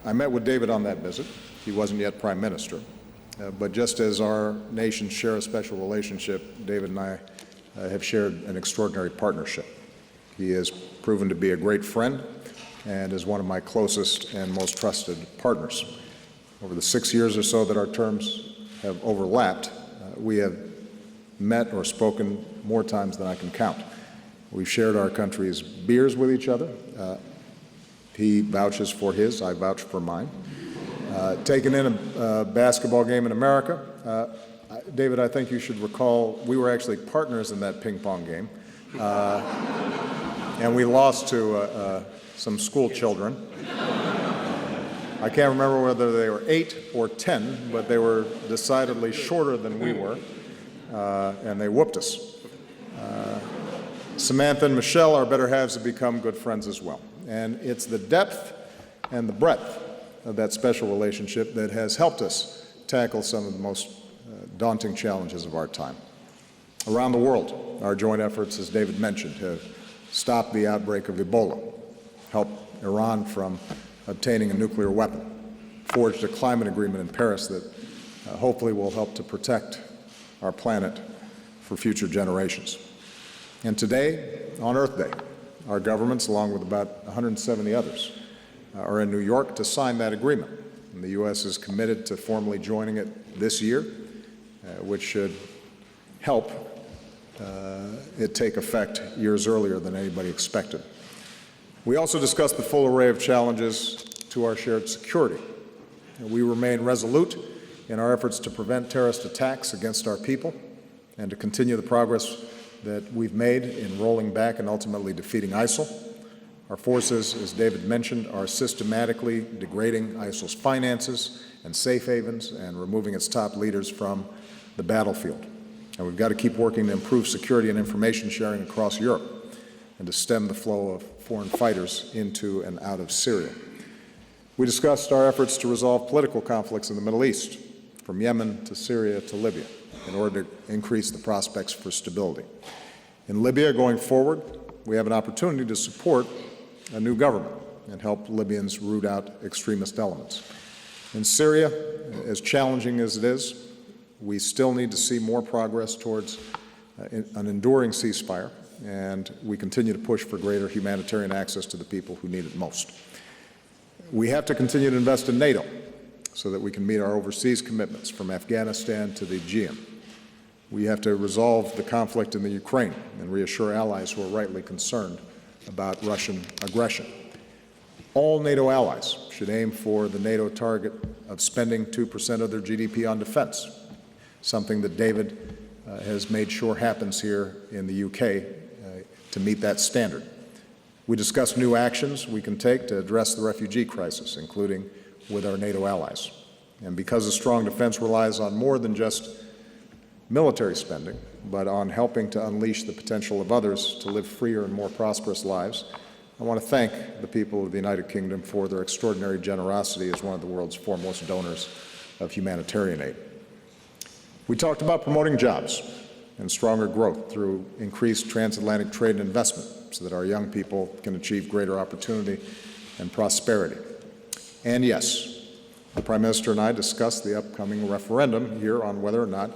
I met with David on that visit. He wasn't yet Prime Minister. But just as our nations share a special relationship, David and I have shared an extraordinary partnership. He has proven to be a great friend and is one of my closest and most trusted partners. Over the 6 years or so that our terms have overlapped, we have met or spoken more times than I can count. We've shared our country's beers with each other. He vouches for his, I vouch for mine. Taken in a basketball game in America. David, I think you should recall we were actually partners in that ping pong game. And we lost to some school children. I can't remember whether they were 8 or 10, but they were decidedly shorter than we were, and they whooped us. Samantha and Michelle, our better halves, have become good friends as well. And it's the depth and the breadth of that special relationship that has helped us tackle some of the most daunting challenges of our time. Around the world, our joint efforts, as David mentioned, have stopped the outbreak of Ebola, helped Iran from obtaining a nuclear weapon, forged a climate agreement in Paris that hopefully will help to protect our planet for future generations. And today, on Earth Day, our governments, along with about 170 others, are in New York to sign that agreement. And the U.S. is committed to formally joining it this year, which should help it take effect years earlier than anybody expected. We also discussed the full array of challenges to our shared security. We remain resolute in our efforts to prevent terrorist attacks against our people and to continue the progress that we've made in rolling back and ultimately defeating ISIL. Our forces, as David mentioned, are systematically degrading ISIL's finances and safe havens and removing its top leaders from the battlefield. And we've got to keep working to improve security and information sharing across Europe and to stem the flow of foreign fighters into and out of Syria. We discussed our efforts to resolve political conflicts in the Middle East, from Yemen to Syria to Libya, in order to increase the prospects for stability. In Libya, going forward, we have an opportunity to support a new government and help Libyans root out extremist elements. In Syria, as challenging as it is, we still need to see more progress towards an enduring ceasefire, and we continue to push for greater humanitarian access to the people who need it most. We have to continue to invest in NATO so that we can meet our overseas commitments from Afghanistan to the Aegean. We have to resolve the conflict in the Ukraine and reassure allies who are rightly concerned about Russian aggression. All NATO allies should aim for the NATO target of spending 2% of their GDP on defense, something that David has made sure happens here in the UK to meet that standard. We discussed new actions we can take to address the refugee crisis, including with our NATO allies. And because a strong defense relies on more than just military spending, but on helping to unleash the potential of others to live freer and more prosperous lives, I want to thank the people of the United Kingdom for their extraordinary generosity as one of the world's foremost donors of humanitarian aid. We talked about promoting jobs and stronger growth through increased transatlantic trade and investment so that our young people can achieve greater opportunity and prosperity. And yes, the Prime Minister and I discussed the upcoming referendum here on whether or not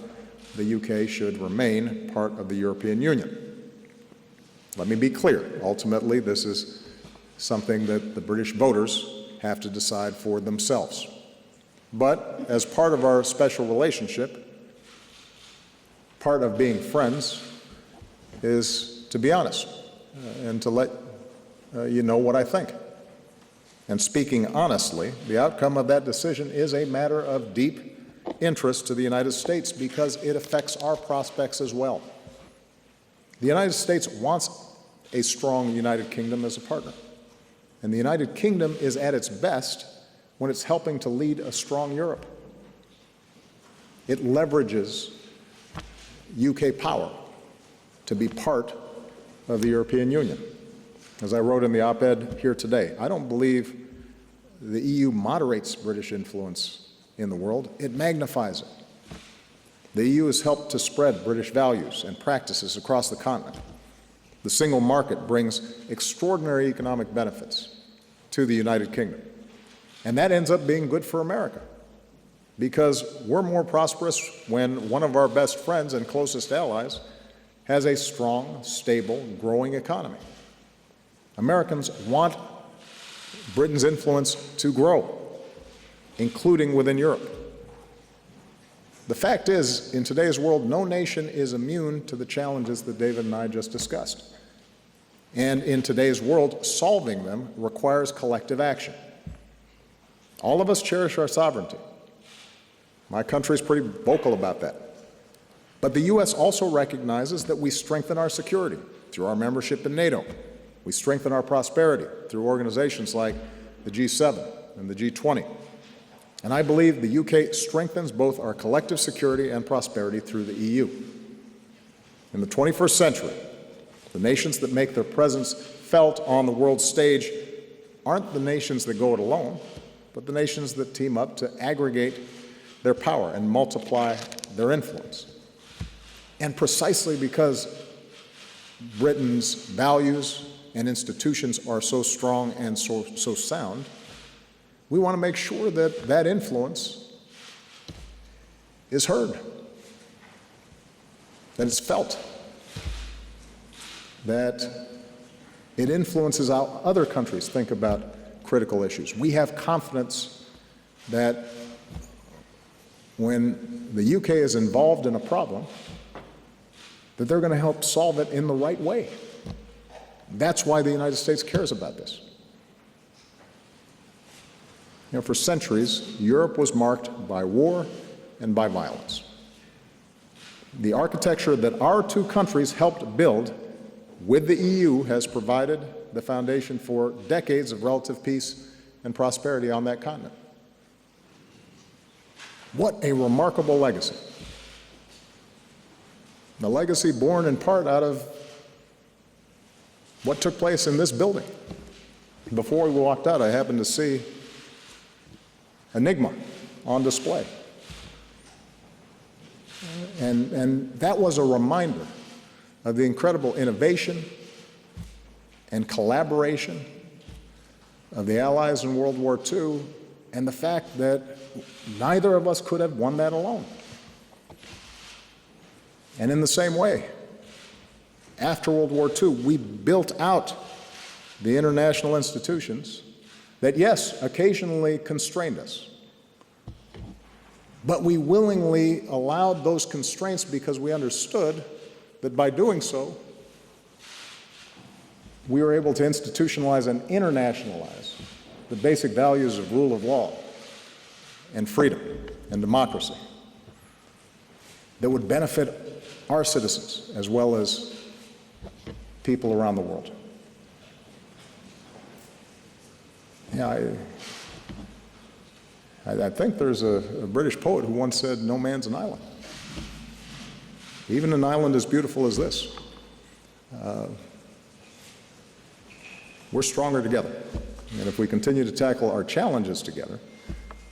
the UK should remain part of the European Union. Let me be clear. Ultimately, this is something that the British voters have to decide for themselves. But as part of our special relationship, part of being friends is to be honest and to let you know what I think. And speaking honestly, the outcome of that decision is a matter of deep interest to the United States because it affects our prospects as well. The United States wants a strong United Kingdom as a partner. And the United Kingdom is at its best when it's helping to lead a strong Europe. It leverages UK power to be part of the European Union. As I wrote in the op-ed here today, I don't believe the EU moderates British influence in the world, it magnifies it. The EU has helped to spread British values and practices across the continent. The single market brings extraordinary economic benefits to the United Kingdom. And that ends up being good for America, because we're more prosperous when one of our best friends and closest allies has a strong, stable, growing economy. Americans want Britain's influence to grow, including within Europe. The fact is, in today's world, no nation is immune to the challenges that David and I just discussed. And in today's world, solving them requires collective action. All of us cherish our sovereignty. My country is pretty vocal about that. But the U.S. also recognizes that we strengthen our security through our membership in NATO. We strengthen our prosperity through organizations like the G7 and the G20. And I believe the UK strengthens both our collective security and prosperity through the EU. In the 21st century, the nations that make their presence felt on the world stage aren't the nations that go it alone, but the nations that team up to aggregate their power and multiply their influence. And precisely because Britain's values and institutions are so strong and so sound, we want to make sure that that influence is heard, that it's felt, that it influences how other countries think about critical issues. We have confidence that when the UK is involved in a problem, that they're going to help solve it in the right way. That's why the United States cares about this. You know, for centuries, Europe was marked by war and by violence. The architecture that our two countries helped build with the EU has provided the foundation for decades of relative peace and prosperity on that continent. What a remarkable legacy. The legacy born in part out of what took place in this building. Before we walked out, I happened to see Enigma on display. And that was a reminder of the incredible innovation and collaboration of the Allies in World War II, and the fact that neither of us could have won that alone. And in the same way, after World War II, we built out the international institutions that, yes, occasionally constrained us. But we willingly allowed those constraints because we understood that by doing so, we were able to institutionalize and internationalize the basic values of rule of law and freedom and democracy that would benefit our citizens as well as people around the world. Yeah, I think there's a British poet who once said, "No man's an island." Even an island as beautiful as this. We're stronger together. And if we continue to tackle our challenges together,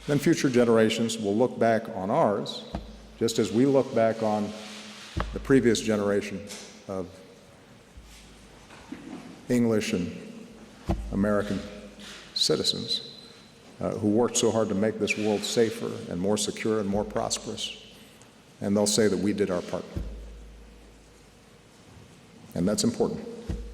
then future generations will look back on ours, just as we look back on the previous generation of English and American citizens who worked so hard to make this world safer and more secure and more prosperous. And they'll say that we did our part. And that's important.